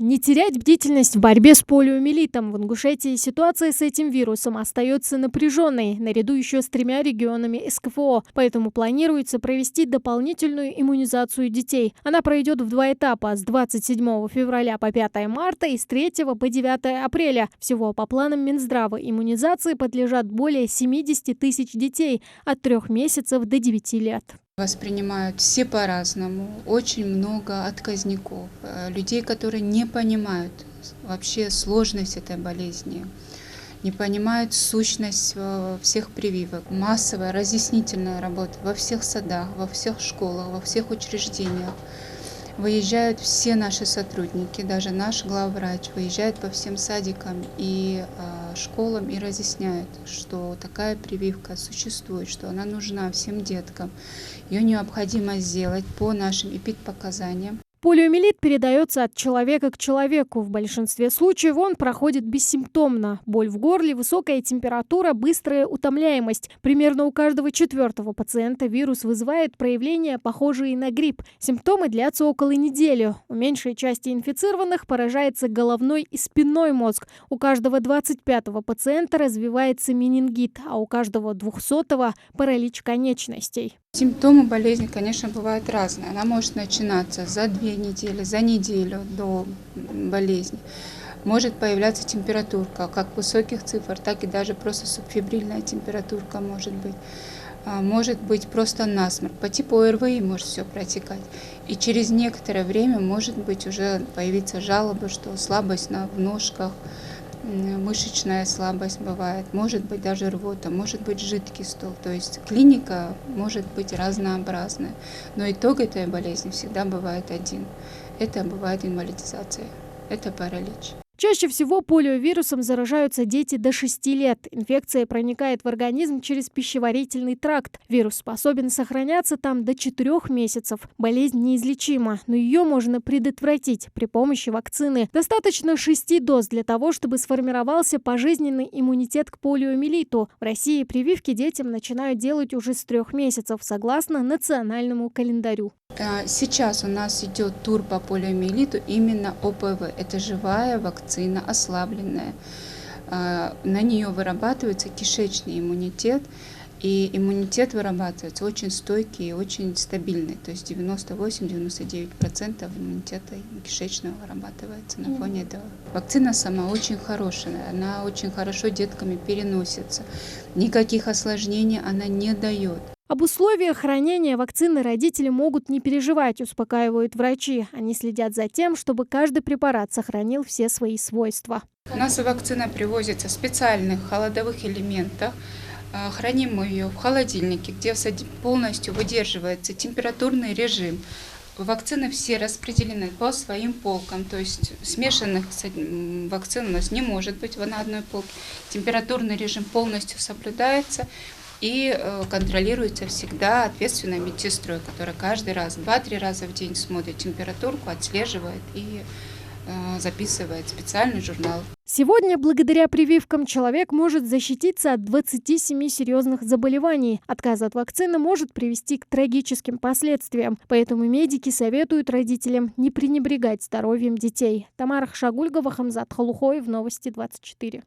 Не терять бдительность в борьбе с полиомиелитом. В Ингушетии ситуация с этим вирусом остается напряженной, наряду еще с 3 регионами СКФО. Поэтому планируется провести дополнительную иммунизацию детей. Она пройдет в 2 этапа – с 27 февраля по 5 марта и с 3 по 9 апреля. Всего по планам Минздрава иммунизации подлежат более 70 тысяч детей от 3 месяцев до 9 лет. Воспринимают все по-разному, очень много отказников, людей, которые не понимают вообще сложность этой болезни, не понимают сущность всех прививок. Массовая разъяснительная работа во всех садах, во всех школах, во всех учреждениях. Выезжают все наши сотрудники, даже наш главврач выезжает по всем садикам и школам и разъясняет, что такая прививка существует, что она нужна всем деткам. Ее необходимо сделать по нашим эпидпоказаниям. Полиомиелит передается от человека к человеку. В большинстве случаев он проходит бессимптомно. Боль в горле, высокая температура, быстрая утомляемость. Примерно у каждого 4-го пациента вирус вызывает проявления, похожие на грипп. Симптомы длятся около недели. У меньшей части инфицированных поражается головной и спинной мозг. У каждого 25-го пациента развивается менингит, а у каждого 200-го паралич конечностей. Симптомы болезни, конечно, бывают разные. Она может начинаться за 2 недели, за неделю до болезни. Может появляться температурка, как высоких цифр, так и даже просто субфебрильная температурка может быть. Может быть просто насморк. По типу ОРВИ может все протекать. И через некоторое время может быть уже появиться жалобы, что слабость в ножках, мышечная слабость бывает, может быть даже рвота, может быть жидкий стул. То есть клиника может быть разнообразная. Но итог этой болезни всегда бывает один. Это бывает инвалидизация, это паралич. Чаще всего полиовирусом заражаются дети до 6 лет. Инфекция проникает в организм через пищеварительный тракт. Вирус способен сохраняться там до 4 месяцев. Болезнь неизлечима, но ее можно предотвратить при помощи вакцины. Достаточно 6 доз для того, чтобы сформировался пожизненный иммунитет к полиомиелиту. В России прививки детям начинают делать уже с 3 месяцев, согласно национальному календарю. Сейчас у нас идет тур по полиомиелиту именно ОПВ. Это живая вакцина, ослабленная. На нее вырабатывается кишечный иммунитет. И иммунитет вырабатывается очень стойкий и очень стабильный. То есть 98-99% иммунитета кишечного вырабатывается на фоне этого. Вакцина сама очень хорошая. Она очень хорошо детками переносится. Никаких осложнений она не дает. Об условиях хранения вакцины родители могут не переживать, успокаивают врачи. Они следят за тем, чтобы каждый препарат сохранил все свои свойства. У нас вакцина привозится в специальных холодовых элементах. Храним мы ее в холодильнике, где полностью выдерживается температурный режим. Вакцины все распределены по своим полкам, то есть смешанных вакцин у нас не может быть на одной полке. Температурный режим полностью соблюдается и контролируется всегда ответственной медсестрой, которая каждый раз, 2-3 раза в день смотрит температурку, отслеживает и записывает в специальный журнал. Сегодня, благодаря прививкам, человек может защититься от 27 серьезных заболеваний. Отказ от вакцины может привести к трагическим последствиям. Поэтому медики советуют родителям не пренебрегать здоровьем детей. Тамара Хшагульгова, Хамзат Халухоев, Новости 24.